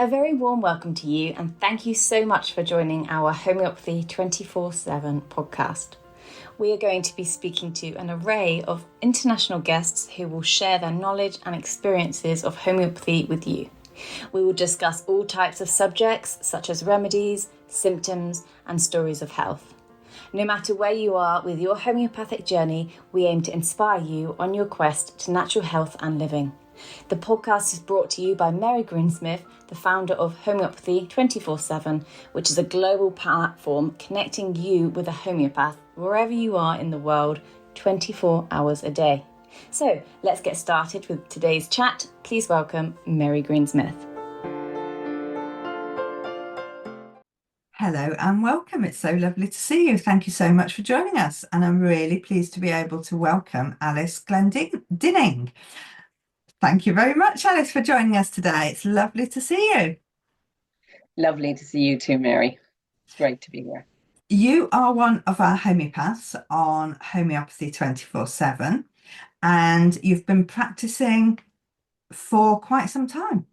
A very warm welcome to you, and thank you so much for joining our Homeopathy 24/7 podcast. We are going to be speaking to an array of international guests who will share their knowledge and experiences of homeopathy with you. We will discuss all types of subjects such as remedies, symptoms, and stories of health. No matter where you are with your homeopathic journey, we aim to inspire you on your quest to natural health and living. The podcast is brought to you by Greensmith, the founder of Homeopathy 24/7, which is a global platform connecting you with a homeopath wherever you are in the world, 24 hours a day. So let's get started with today's chat. Please welcome Mary Greensmith. Hello and welcome. It's so lovely to see you. Thank you so much for joining us. And I'm really pleased to be able to welcome Alice Glendinning. Thank you very much, Alice, for joining us today. It's lovely to see you. Lovely to see you too, Mary. It's great to be here. You are one of our homeopaths on Homeopathy 24/7, and you've been practicing for quite some time.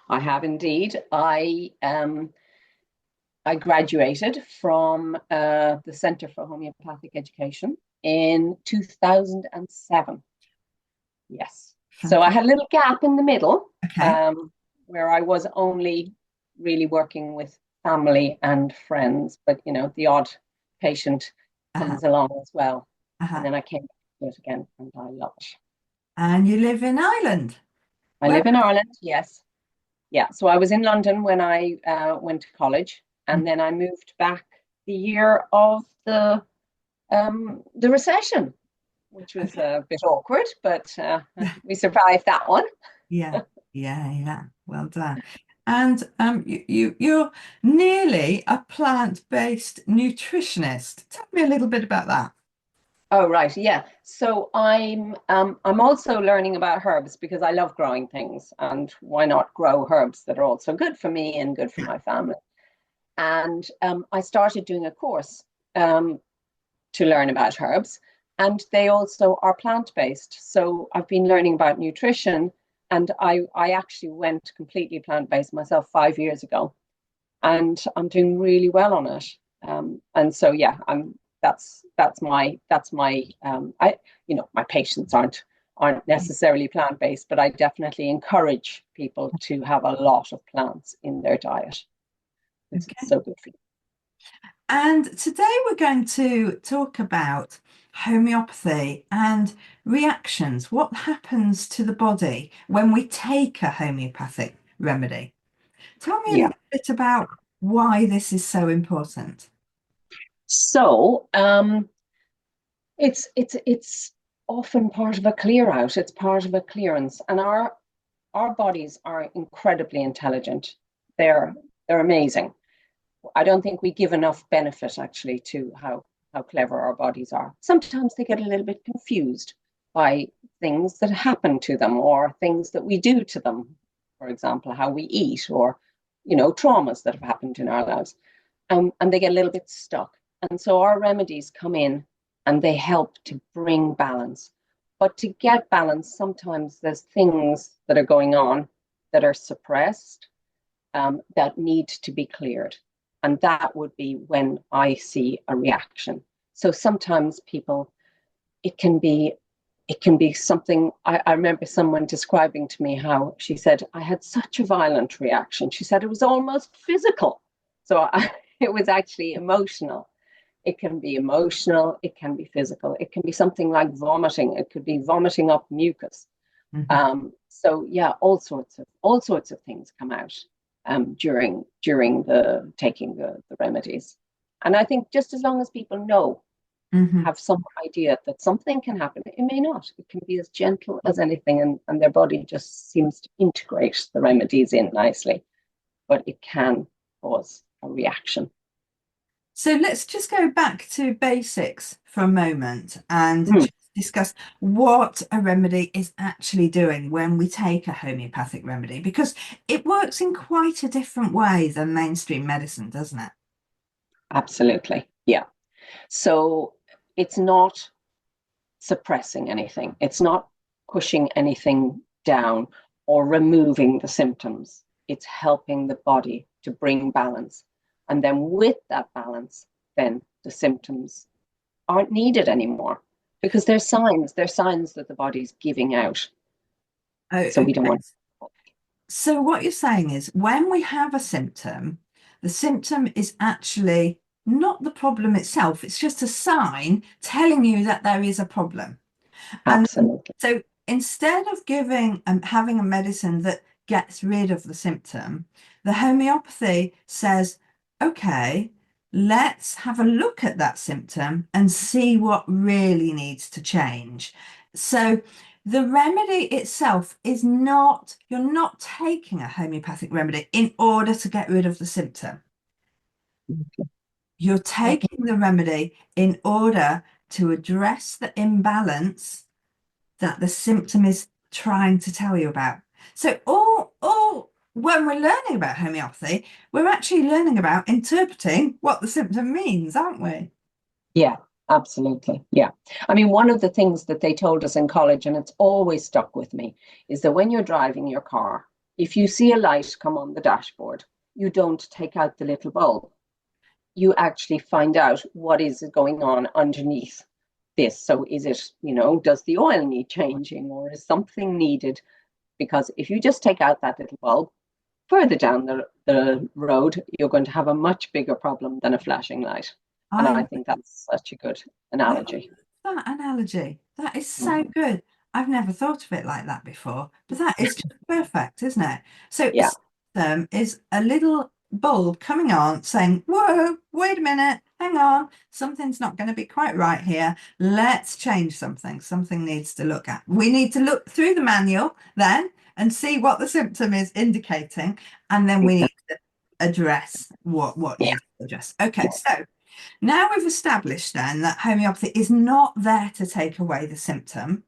I have indeed. I graduated from the Centre for Homeopathic Education in 2007. Yes. So I had a little gap in the middle, where I was only really working with family and friends, but the odd patient comes along as well. And then I came back to it again, and I love it. And you live in Ireland? I live in Ireland, yes. Yeah, so I was in London when I went to college, and then I moved back the year of the recession, which was a bit awkward, but we survived that one. Yeah. Well done. And you're nearly a plant-based nutritionist. Tell me a little bit about that. Oh, right, yeah. So I'm also learning about herbs because I love growing things, and why not grow herbs that are also good for me and good for my family? And I started doing a course to learn about herbs. And they also are plant-based. So I've been learning about nutrition, and I actually went completely plant-based myself 5 years ago, and I'm doing really well on it. And so yeah, that's my my patients aren't necessarily plant-based, but I definitely encourage people to have a lot of plants in their diet. It's so good for you. And today we're going to talk about homeopathy and reactions. What happens to the body when we take a homeopathic remedy? Tell me a little bit about why this is so important. So it's often part of a clear out. It's part of a clearance, and our bodies are incredibly intelligent. They're amazing. I don't think we give enough benefit actually to how clever our bodies are. Sometimes they get a little bit confused by things that happen to them or things that we do to them. For example, how we eat, or traumas that have happened in our lives, and they get a little bit stuck. And so our remedies come in and they help to bring balance. But to get balance, sometimes there's things that are going on that are suppressed, that need to be cleared. And that would be when I see a reaction. So sometimes people, it can be something. I remember someone describing to me how she said, I had such a violent reaction. She said it was almost physical. So it was actually emotional. It can be emotional. It can be physical. It can be something like vomiting. It could be vomiting up mucus. So yeah, all sorts of things come out during the taking the remedies. And I think just as long as people know, have some idea that something can happen, it may not. It can be as gentle as anything, and their body just seems to integrate the remedies in nicely. But it can cause a reaction. So let's just go back to basics for a moment and just discuss what a remedy is actually doing when we take a homeopathic remedy, because it works in quite a different way than mainstream medicine, doesn't it? Absolutely, yeah. So it's not suppressing anything. It's not pushing anything down or removing the symptoms. it's helping the body to bring balance. And then with that balance, then the symptoms aren't needed anymore, because they're signs that the body's giving out. So we don't want. So what you're saying is, when we have a symptom, the symptom is actually not the problem itself. It's just a sign telling you that there is a problem. Absolutely. And so instead of having a medicine that gets rid of the symptom, the homeopathy says, okay, let's have a look at that symptom and see what really needs to change. So the remedy itself is not, you're not taking a homeopathic remedy in order to get rid of the symptom. You're taking the remedy in order to address the imbalance that the symptom is trying to tell you about. So all when we're learning about homeopathy, we're actually learning about interpreting what the symptom means, aren't we? Yeah, absolutely. Yeah. I mean, one of the things that they told us in college, and it's always stuck with me, is that when you're driving your car, if you see a light come on the dashboard, you don't take out the little bulb. You actually find out what is going on underneath this. So is it, does the oil need changing, or is something needed? Because if you just take out that little bulb, further down the road, you're going to have a much bigger problem than a flashing light. And I think that's such a good analogy. That analogy, that is so good. I've never thought of it like that before, but that is just perfect, isn't it? So Yeah. symptom is a little bulb coming on saying, whoa, wait a minute, hang on, something's not going to be quite right here. Let's change something. Something needs to look at. We need to look through the manual then and see what the symptom is indicating, and then we need to address what needs to address. Okay, so now we've established then that homeopathy is not there to take away the symptom.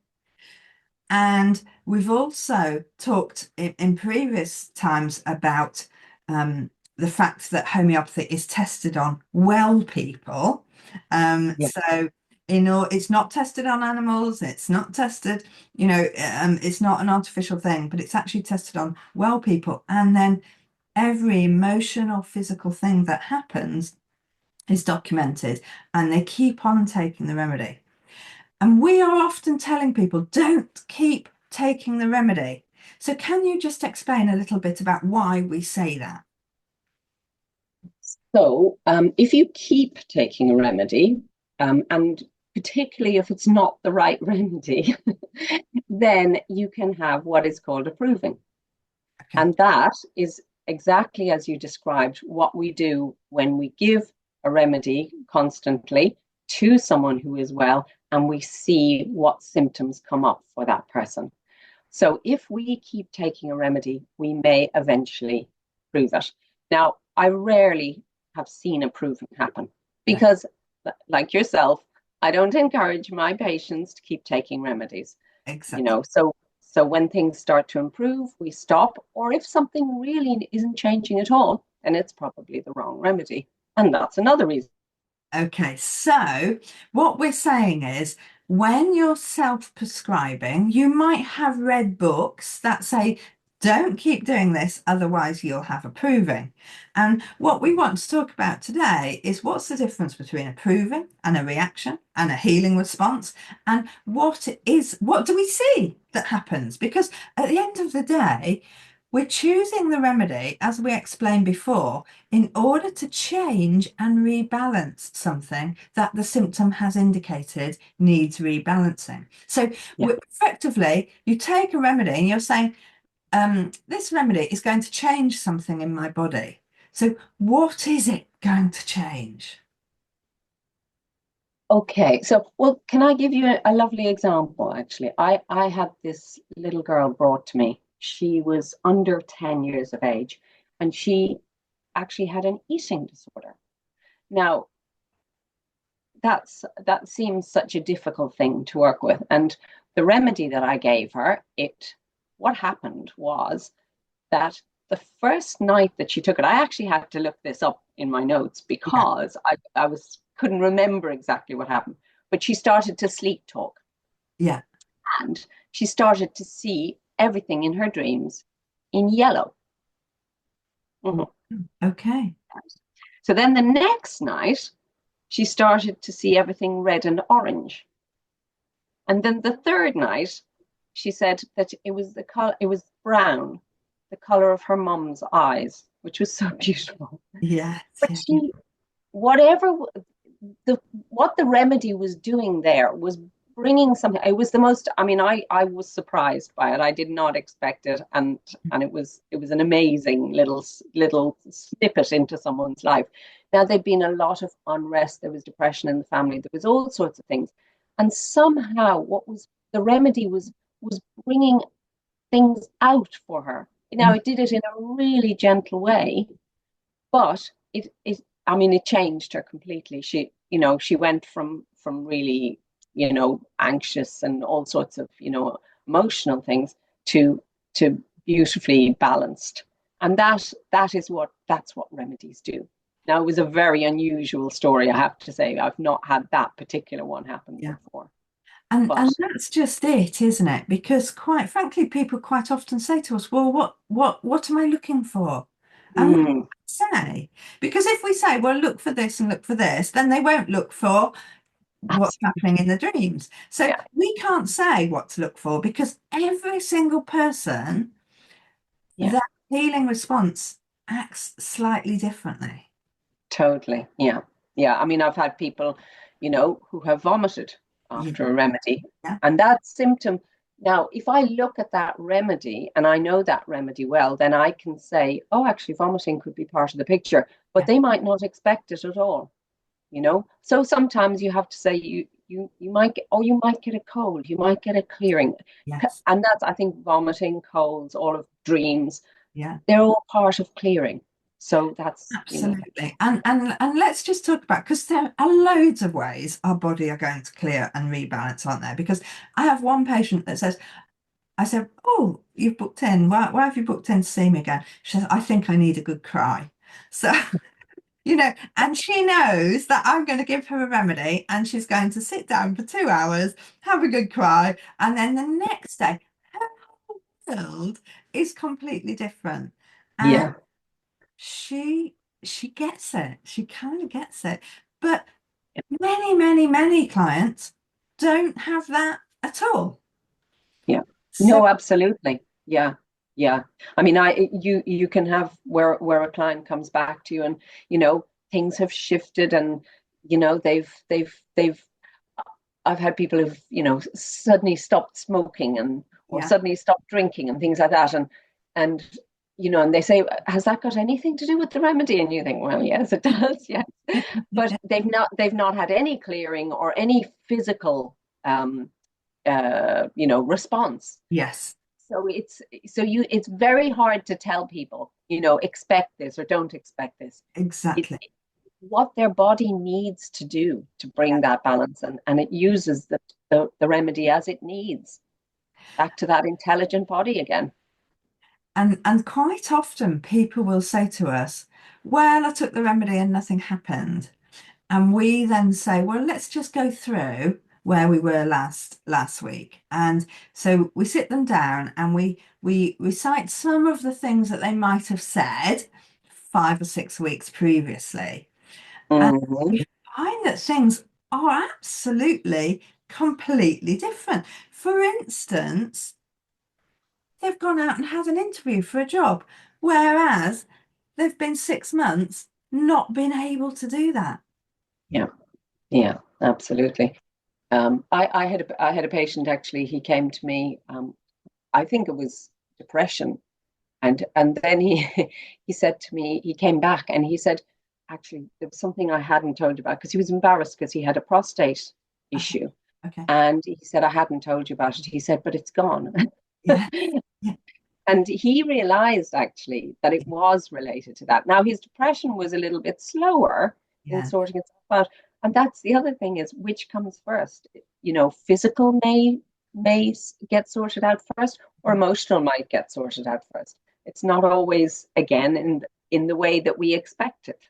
And we've also talked in previous times about the fact that homeopathy is tested on well people. So, it's not tested on animals, it's not tested, it's not an artificial thing, but it's actually tested on well people. And then every emotional, physical thing that happens is documented, and they keep on taking the remedy. And we are often telling people, don't keep taking the remedy. So can you just explain a little bit about why we say that? So if you keep taking a remedy, and particularly if it's not the right remedy, then you can have what is called approving. Okay. And that is exactly as you described what we do when we give a remedy constantly to someone who is well, and we see what symptoms come up for that person. So if we keep taking a remedy, we may eventually prove it. Now, I rarely have seen a proving happen because, like yourself, I don't encourage my patients to keep taking remedies. Exactly. So when things start to improve, we stop. Or if something really isn't changing at all, then it's probably the wrong remedy. And that's another reason. Okay, so what we're saying is, when you're self-prescribing, you might have read books that say, don't keep doing this, otherwise you'll have approving. And what we want to talk about today is, what's the difference between approving and a reaction and a healing response? And what do we see that happens? Because at the end of the day, we're choosing the remedy, as we explained before, in order to change and rebalance something that the symptom has indicated needs rebalancing. So effectively, you take a remedy and you're saying, this remedy is going to change something in my body. So what is it going to change? Okay, so, well, can I give you a lovely example, actually? I had this little girl brought to me. She was under 10 years of age, and she actually had an eating disorder. Now, that seems such a difficult thing to work with. And the remedy that I gave her, what happened was that the first night that she took it, I actually had to look this up in my notes because I couldn't remember exactly what happened, but she started to sleep talk. Yeah. And she started to see everything in her dreams in yellow. Mhm. Okay. So then the next night, she started to see everything red and orange. And then the third night, she said that it was the color, it was brown, the color of her mum's eyes, which was so beautiful. Yes. But she, whatever the what the remedy was doing there was bringing something. It was the most. I mean, I was surprised by it. I did not expect it, and it was an amazing little snippet into someone's life. Now there'd been a lot of unrest. There was depression in the family. There was all sorts of things, and somehow what was the remedy was bringing things out for her. Now it did it in a really gentle way, but it I mean it changed her completely. She went from really, anxious and all sorts of, emotional things to beautifully balanced. And that's what remedies do. Now it was a very unusual story, I have to say. I've not had that particular one happen before. And But that's just it, isn't it? Because quite frankly, people quite often say to us, well, what am I looking for? And we mm, say, because if we say, well, look for this and look for this, then they won't look for what's absolutely, happening in the dreams. So yeah, we can't say what to look for because every single person, yeah. their healing response acts slightly differently. Totally. Yeah. Yeah. I mean, I've had people, who have vomited Yeah. after a remedy. Yeah. And that symptom, now, if I look at that remedy and I know that remedy well, then I can say, oh, actually, vomiting could be part of the picture, but Yeah. they might not expect it at all. So sometimes you have to say you might get, or you might get a cold, you might get a clearing. Yes. And that's, I think, vomiting, colds, all of dreams, Yeah. they're all part of clearing. So that's. Absolutely. And let's just talk about because there are loads of ways our body are going to clear and rebalance, aren't there? Because I have one patient that says, I said, oh, you've booked in. Why have you booked in to see me again? She says, I think I need a good cry. So, and she knows that I'm going to give her a remedy and she's going to sit down for 2 hours, have a good cry, and then the next day, her whole world is completely different. And Yeah. she gets it. She kind of gets it. But many, many, many clients don't have that at all. Yeah. So No, absolutely. Yeah. Yeah. I mean, you can have where a client comes back to you and, things have shifted and, they've I've had people who've, suddenly stopped smoking and or yeah, suddenly stopped drinking and things like that. And and they say, has that got anything to do with the remedy? And you think, well, yes, it does, yes. But they've not had any clearing or any physical response. yes, It's very hard to tell people, expect this or don't expect this. It's exactly. what their body needs to do to Yeah. bring that balance, and it uses the remedy as it needs, back to that intelligent body again. And quite often people will say to us, well, I took the remedy and nothing happened. And we then say, well, let's just go through where we were last week. And so we sit them down and we recite some of the things that they might have said 5 or 6 weeks previously. And Mm-hmm. we find that things are absolutely completely different. For instance, they've gone out and had an interview for a job, whereas they've been 6 months not been able to do that. Yeah, yeah, absolutely. I had a patient actually. He came to me. I think it was depression, and then he he said to me. He came back and he said, actually, there was something I hadn't told you about because he was embarrassed because he had a prostate Okay. issue, Okay. and he said I hadn't told you about it. He said, but it's gone. Yeah. Yeah. And he realized actually that it was related to that. Now his depression was a little bit slower in Yeah. sorting itself out. And that's the other thing is which comes first. Physical may get sorted out first, or emotional might get sorted out first. It's not always again in the way that we expect it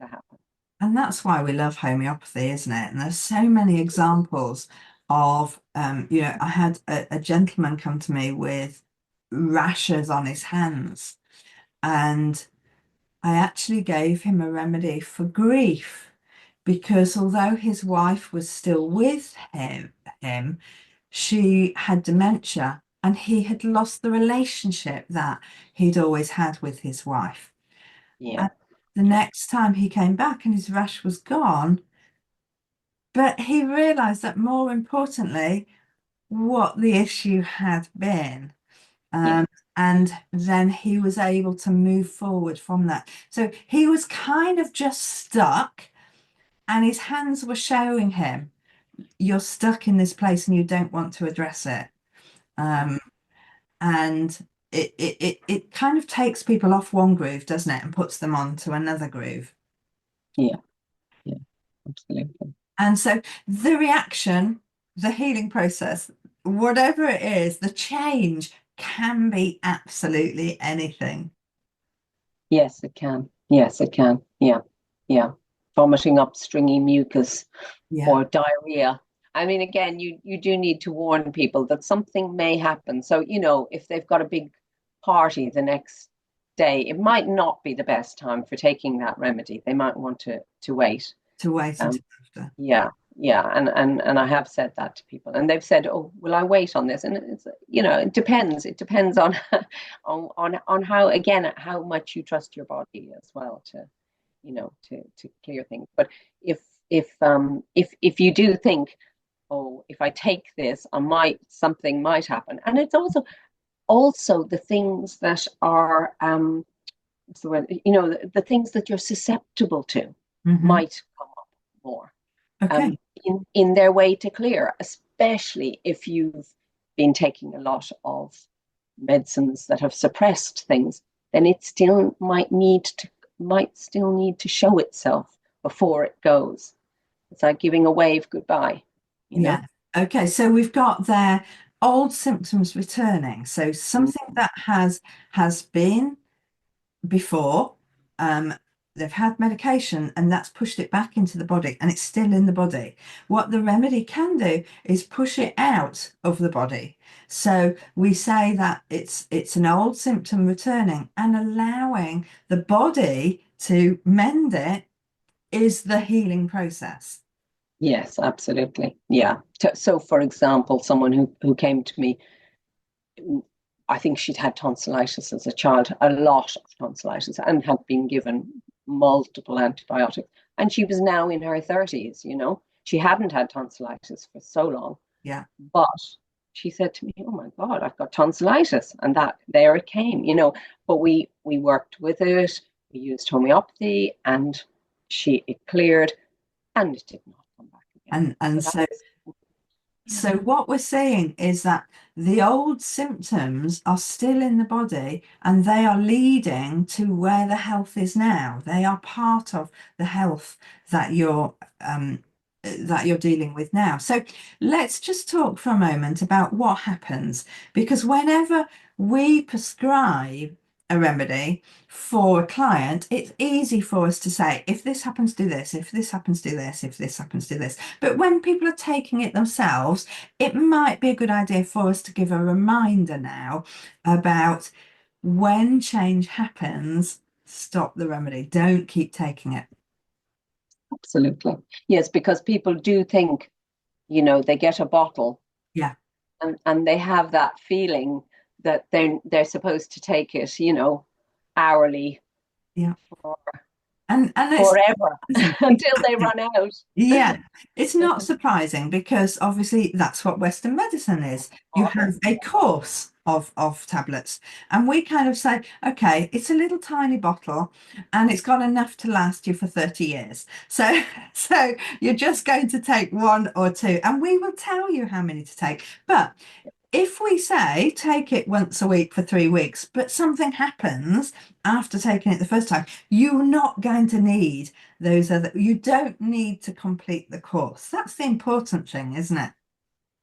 to happen. And that's why we love homeopathy, isn't it? And there's so many examples of, I had a gentleman come to me with rashes on his hands, and I actually gave him a remedy for grief because although his wife was still with him, she had dementia and he had lost the relationship that he'd always had with his wife. Yeah. And the next time he came back and his rash was gone, but he realized that more importantly, what the issue had been. Yeah. And then he was able to move forward from that. So he was kind of just stuck, and his hands were showing him, you're stuck in this place and you don't want to address it. And it kind of takes people off one groove, doesn't it, and puts them onto another groove. Yeah. Yeah. Absolutely. And so the reaction, the healing process, whatever it is, the change can be absolutely anything. Yes, it can. Yes, it can. Yeah. Yeah. Vomiting up stringy mucus Yeah, or diarrhea. I mean, again, you do need to warn people that something may happen. So, if they've got a big party the next day, it might not be the best time for taking that remedy. They might want to wait. to wait Um, until after. yeah, yeah, and I have said that to people, and they've said, "Oh, will I wait on this?" And it's it depends. It depends on on how, again, how much you trust your body as well to clear things. But if you do think, oh, if I take this, something might happen, and it's also the things that are what's the word? The things that you're susceptible to might come up more Okay. in their way to clear, especially if you've been taking a lot of medicines that have suppressed things, then it still might still need to show itself before it goes. It's like giving a wave goodbye, you know? Yeah. Okay. So we've got their old symptoms returning. So something that has been before, um, they've had medication and that's pushed it back into the body and it's still in the body. What the remedy can do is push it out of the body. So we say that it's an old symptom returning, and allowing the body to mend it is the healing process. Yes, absolutely. Yeah. So, for example, someone who came to me, I think she'd had tonsillitis as a child, a lot of tonsillitis, and had been given multiple antibiotics. And she was now in her 30s, She hadn't had tonsillitis for so long. Yeah. But she said to me, "Oh my God, I've got tonsillitis." And that there it came, But we worked with it. We used homeopathy, and it cleared, and it did not come back again. And So so yeah. So what we're saying is that the old symptoms are still in the body and they are leading to where the health is now. They are part of the health that you're dealing with now. So let's just talk for a moment about what happens, because whenever we prescribe a remedy for a client, it's easy for us to say, if this happens, do this, if this happens, do this, if this happens, do this. But when people are taking it themselves, it might be a good idea for us to give a reminder now about when change happens, stop the remedy. Don't keep taking it. Absolutely. Yes, because people do think, they get a bottle Yeah. and they have that feeling that they're supposed to take it, hourly Yeah. for And it's forever until they run out. yeah, it's not surprising because obviously that's what Western medicine is. You have a course of tablets, and we kind of say, okay, it's a little tiny bottle and it's got enough to last you for 30 years. So so you're just going to take one or two, and we will tell you how many to take. But if we say take it once a week for 3 weeks, but something happens after taking it the first time, you're not going to need you don't need to complete the course. That's the important thing, isn't it?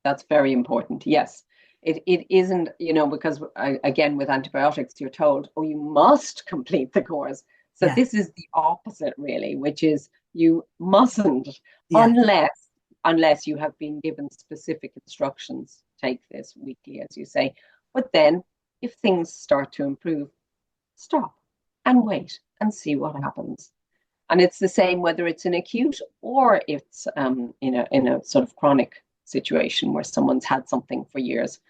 That's very important. Yes. It isn't, because again, with antibiotics, you're told, oh, you must complete the course. So Yeah, this is the opposite, really, which is you mustn't, yeah, unless you have been given specific instructions. Take this weekly, as you say. But then, if things start to improve, stop and wait and see what happens. And it's the same whether it's an acute or it's in a sort of chronic situation where someone's had something for years.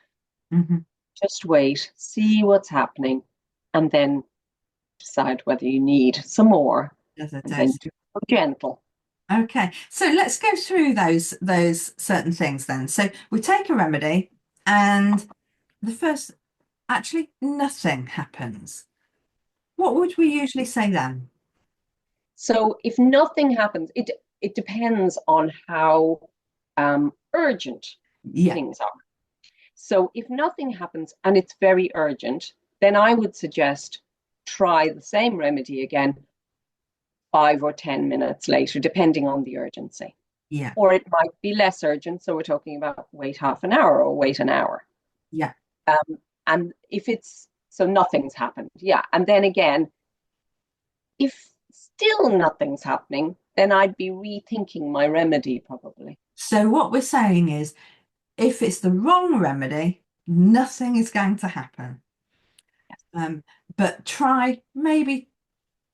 Mm-hmm. Just wait, see what's happening, and then decide whether you need some more. There's a And then dose. do it gentle. Okay, so let's go through those certain things then. So we take a remedy, and the first, actually, nothing happens. What would we usually say then? So if nothing happens, it depends on how urgent Yeah, things are. So if nothing happens and it's very urgent, then I would suggest try the same remedy again 5 or 10 minutes later, depending on the urgency. yeah, Or it might be less urgent. So we're talking about wait half an hour or wait an hour. yeah. And if it's, so nothing's happened. Yeah. And then again, if still nothing's happening, then I'd be rethinking my remedy probably. So what we're saying is, if it's the wrong remedy, nothing is going to happen. But try maybe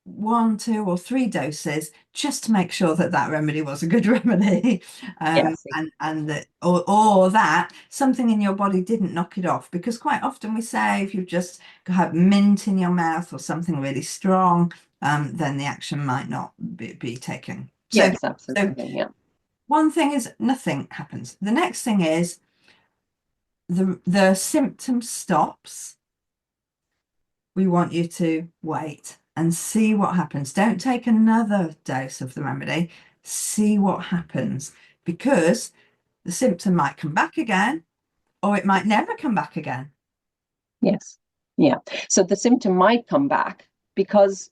1, 2, or 3 doses just to make sure that that remedy was a good remedy, Yes. and that or that something in your body didn't knock it off. Because quite often we say if you've just got mint in your mouth or something really strong, then the action might not be taken. Yes, So absolutely. Yeah. one thing is nothing happens. The next thing is the symptom stops. We want you to wait and see what happens. Don't take another dose of the remedy. See what happens, because the symptom might come back again, or it might never come back again. Yes. Yeah. So the symptom might come back because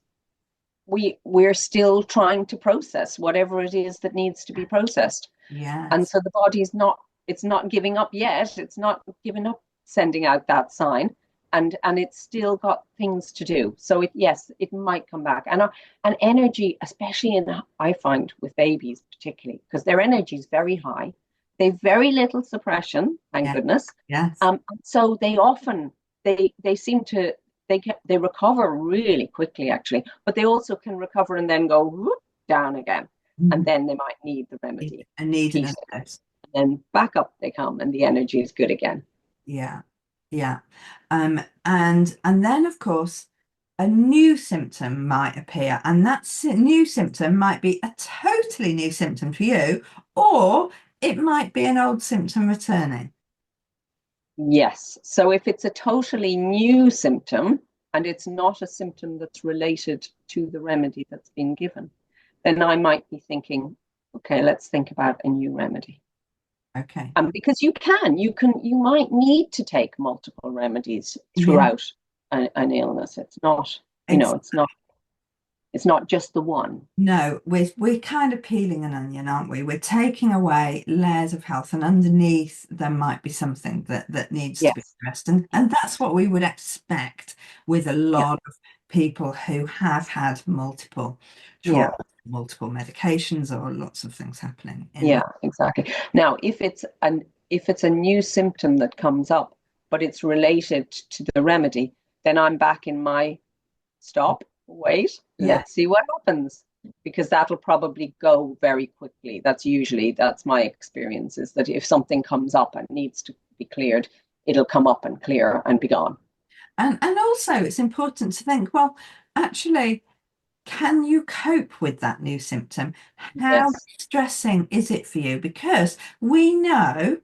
we're still trying to process whatever it is that needs to be processed. Yes. And so the body's it's not giving up yet. It's not giving up sending out that sign. And it's still got things to do. So yes, it might come back. And energy, especially I find with babies particularly, because their energy is very high. They've very little suppression, thank goodness. Yes. So they often they seem to they recover really quickly actually, but they also can recover and then go whoop, down again, and then they might need the remedy. I need another dose. And then back up they come, and the energy is good again. Yeah. Yeah. And then of course a new symptom might appear, and that new symptom might be a totally new symptom for you, or it might be an old symptom returning. Yes. So if it's a totally new symptom and it's not a symptom that's related to the remedy that's been given, then I might be thinking, okay, let's think about a new remedy. Okay. Because you might need to take multiple remedies throughout an illness. It's not, it's not just the one. No, we're kind of peeling an onion, aren't we? We're taking away layers of health, and underneath there might be something that needs to be addressed. And that's what we would expect with a lot of people who have had multiple multiple medications or lots of things happening. Exactly. Now, if it's a new symptom that comes up, but it's related to the remedy, then I'm back in my stop, wait, let's see what happens, because that'll probably go very quickly. That's my experience, is that if something comes up and needs to be cleared, it'll come up and clear and be gone. And also it's important to think, well, actually, can you cope with that new symptom? How distressing is it for you? Because we know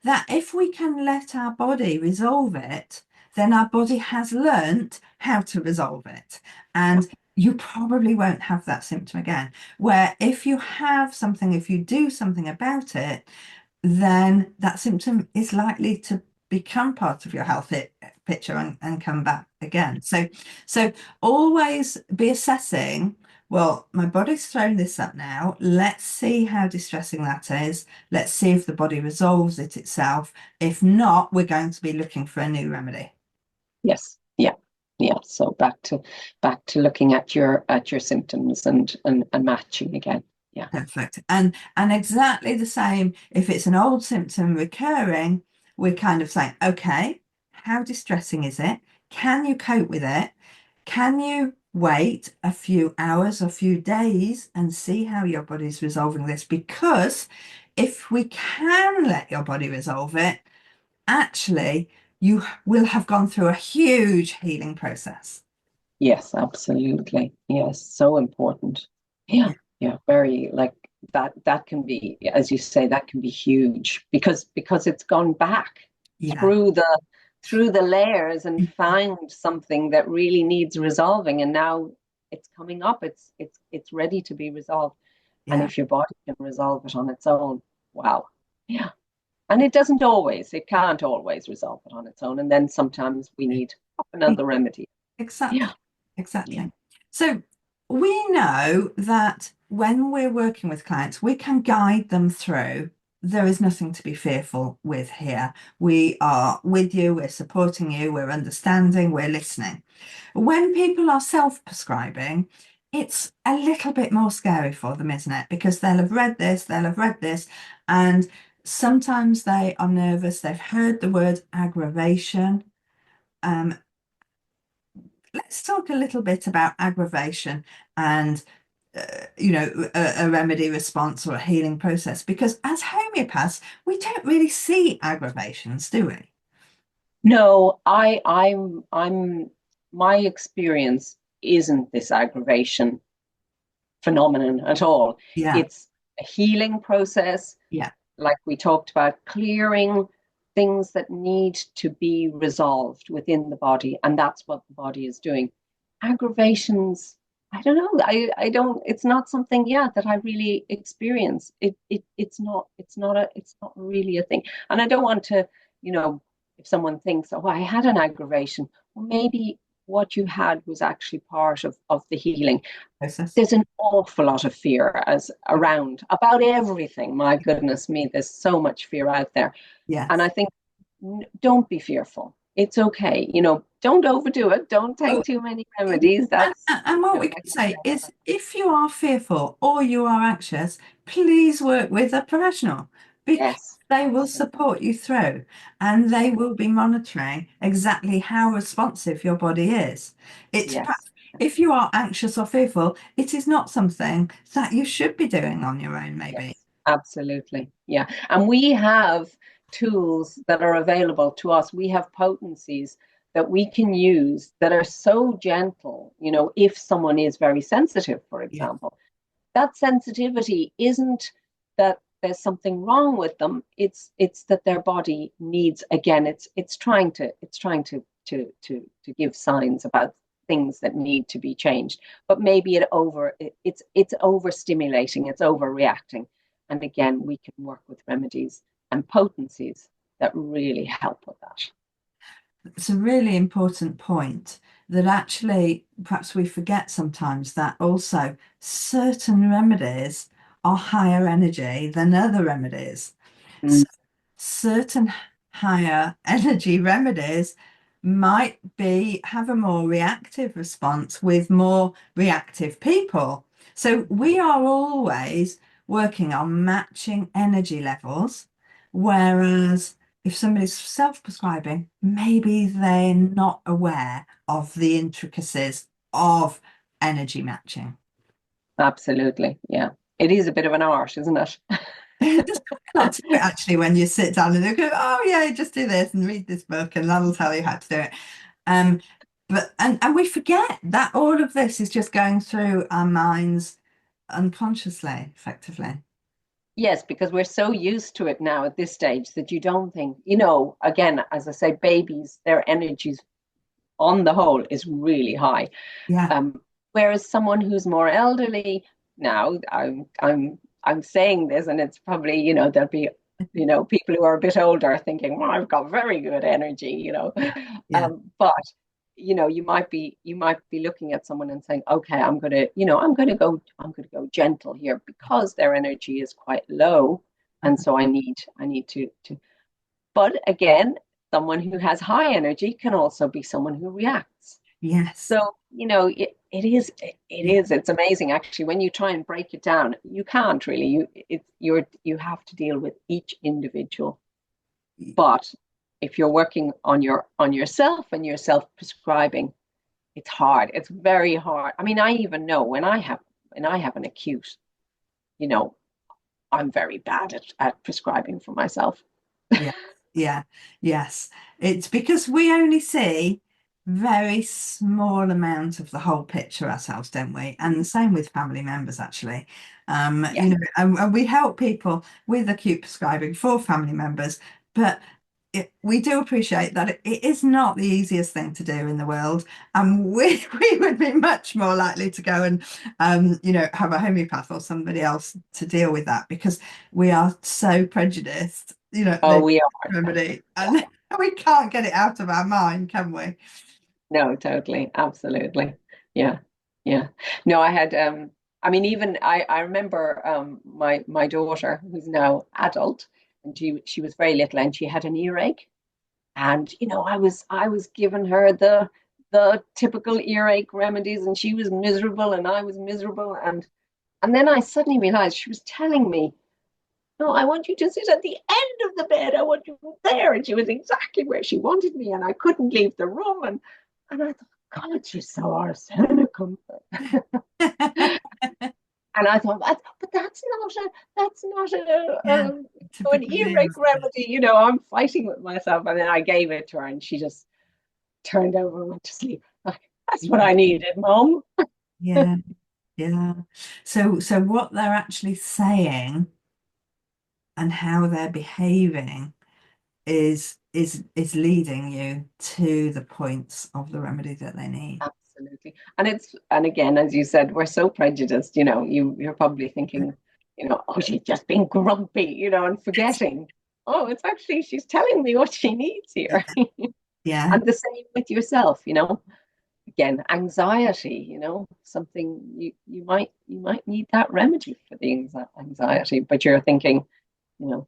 that if we can let our body resolve it, then our body has learnt how to resolve it. And you probably won't have that symptom again. Where if you have something, if you do something about it, then that symptom is likely to become part of your health picture and come back again. So always be assessing, well, my body's thrown this up now. Let's see how distressing that is. Let's see if the body resolves it itself. If not, we're going to be looking for a new remedy. Yes. Yeah. So back to looking at your symptoms and matching again. Yeah. Perfect. And exactly the same if it's an old symptom recurring, we're kind of saying, okay, how distressing is it? Can you cope with it? Can you wait a few hours, a few days, and see how your body's resolving this. Because if we can let your body resolve it, actually, you will have gone through a huge healing process. Yes, absolutely. Yes, so important. Yeah, Yeah. yeah, very like that can be, as you say, that can be huge because it's gone back Yeah. through the layers and found something that really needs resolving, and now it's coming up. It's ready to be resolved. And Yeah. if your body can resolve it on its own, wow. Yeah. And it can't always resolve it on its own. And then sometimes we need another remedy. Exactly. Yeah. Exactly. Yeah. So we know that when we're working with clients, we can guide them through. There is nothing to be fearful with here. We are with you, we're supporting you, we're understanding, we're listening. When people are self-prescribing, it's a little bit more scary for them, isn't it? Because they'll have read this, and sometimes they are nervous. They've heard the word aggravation. Um, let's talk a little bit about aggravation and a remedy response or a healing process, because as homeopaths we don't really see aggravations, do we? No, I'm my experience isn't this aggravation phenomenon at all. Yeah. It's a healing process, Yeah. like we talked about, clearing things that need to be resolved within the body, and that's what the body is doing. Aggravations, I don't know. I don't. It's not something, yeah, that I really experience. It's not really a thing. And I don't want to, you know, if someone thinks, oh, I had an aggravation, well, maybe what you had was actually part of the healing. Process. There's an awful lot of fear as around about everything. My goodness me, there's so much fear out there. And Yes. I think don't be fearful. It's okay. Don't overdo it. Don't Oh, take too many remedies. and what we can say is, if you are fearful or you are anxious, please work with a professional, because Yes, they will absolutely. support you through, and they will be monitoring exactly how responsive your body is. It's Yes, perhaps, if you are anxious or fearful, it is not something that you should be doing on your own, maybe. yes, absolutely. Yeah. And we have tools that are available to us. We have potencies that we can use that are so gentle, if someone is very sensitive, for Yeah. example. That sensitivity isn't that there's something wrong with them. It's that their body needs, again, it's trying to give signs about things that need to be changed. But maybe it's overstimulating, it's overreacting. And again, we can work with remedies and potencies that really help with that. It's a really important point, that actually perhaps we forget sometimes that also certain remedies are higher energy than other remedies. Mm, So certain higher energy remedies might be have a more reactive response with more reactive people. So we are always working on matching energy levels, whereas if somebody's self-prescribing, maybe they're not aware of the intricacies of energy matching. absolutely. Yeah. It is a bit of an art, isn't it? There's quite a lot to it actually when you sit down and you go, oh yeah, just do this and read this book and that'll tell you how to do it. Um, but and we forget that all of this is just going through our minds unconsciously, effectively. Yes, because we're so used to it now at this stage that you don't think, again, as I say, babies, their energies on the whole is really high. Yeah. Whereas someone who's more elderly, now I'm saying this, and it's probably, there'll be, people who are a bit older thinking, well, I've got very good energy. Yeah. But you might be looking at someone and saying, okay, I'm gonna go gentle here because their energy is quite low, and so I need to. But again, someone who has high energy can also be someone who reacts. Yes. So, it's amazing actually when you try and break it down. You can't really. You have to deal with each individual. But if you're working on yourself and you're self-prescribing, it's hard. It's very hard. I mean, I even know when I have an acute, you know, I'm very bad at prescribing for myself. Yeah, yeah, yes. It's because we only see very small amount of the whole picture ourselves, don't we? And the same with family members, actually. Yes. And we help people with acute prescribing for family members, but we do appreciate that it is not the easiest thing to do in the world, and we would be much more likely to go and have a homeopath or somebody else to deal with that, because we are so prejudiced, Oh, the we are. remedy, and we can't get it out of our mind, can we? No, totally. Absolutely. Yeah. Yeah. No, I had I mean, even I remember my daughter, who's now adult, and she was very little, and she had an earache. And I was giving her the typical earache remedies, and she was miserable and I was miserable. And then I suddenly realized she was telling me, no, I want you to sit at the end of the bed. I want you there. And she was exactly where she wanted me, and I couldn't leave the room. And I thought, God, she's so arsenical. And I thought, but that's not Yeah, an typical earache ears. remedy. I'm fighting with myself. And then I gave it to her, and she just turned over and went to sleep. Like, that's what Yeah, I needed, Mom. yeah, yeah. So what they're actually saying and how they're behaving is leading you to the points of the remedy that they need. Absolutely. And again, as you said, we're so prejudiced. You're probably thinking, oh, she's just being grumpy, and forgetting. Oh, it's actually she's telling me what she needs here. Yeah, And the same with yourself, again, anxiety, something you might need that remedy for the anxiety, but you're thinking, you know,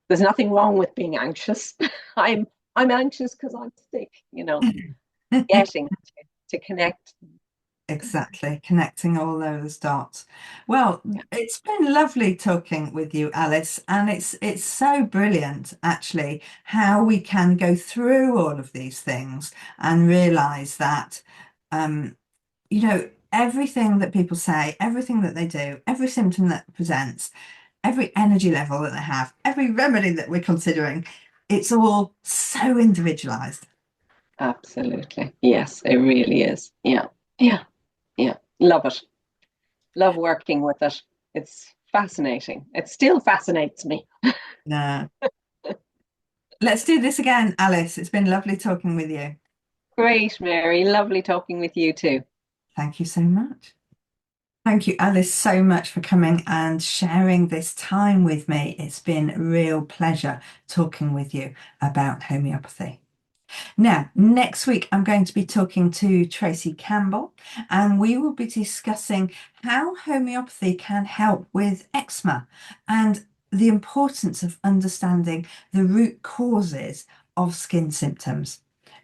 there's nothing wrong with being anxious. I'm I'm anxious because I'm sick, getting to connect. exactly. Connecting all those dots. Well, Yeah, it's been lovely talking with you, Alice, and it's so brilliant actually how we can go through all of these things and realize that everything that people say, everything that they do, every symptom that presents, every energy level that they have, every remedy that we're considering, it's all so individualized. absolutely. Yes, it really is. Yeah. Yeah. Yeah. Love it. Love working with it. It's fascinating. It still fascinates me. No. Let's do this again, Alice. It's been lovely talking with you. Great, Mary. Lovely talking with you too. Thank you so much. Thank you, Alice, so much for coming and sharing this time with me. It's been a real pleasure talking with you about homeopathy. Now, next week, I'm going to be talking to Tracy Campbell, and we will be discussing how homeopathy can help with eczema and the importance of understanding the root causes of skin symptoms.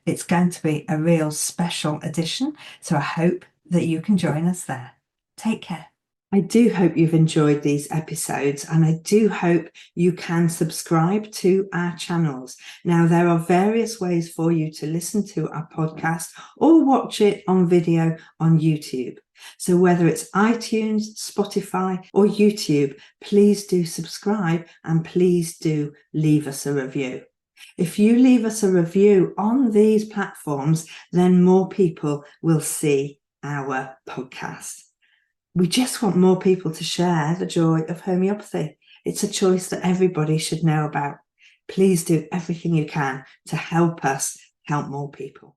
It's going to be a real special edition, so I hope that you can join us there. Take care. I do hope you've enjoyed these episodes, and I do hope you can subscribe to our channels. Now, there are various ways for you to listen to our podcast or watch it on video on YouTube. So whether it's iTunes, Spotify, or YouTube, please do subscribe and please do leave us a review. If you leave us a review on these platforms, then more people will see our podcast. We just want more people to share the joy of homeopathy. It's a choice that everybody should know about. Please do everything you can to help us help more people.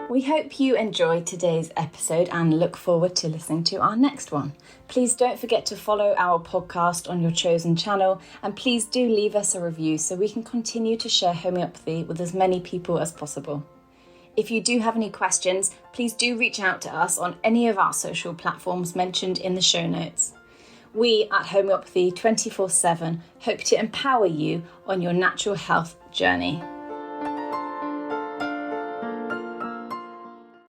We hope you enjoyed today's episode and look forward to listening to our next one. Please don't forget to follow our podcast on your chosen channel, and please do leave us a review so we can continue to share homeopathy with as many people as possible. If you do have any questions, please do reach out to us on any of our social platforms mentioned in the show notes. We at Homeopathy 24/7 hope to empower you on your natural health journey.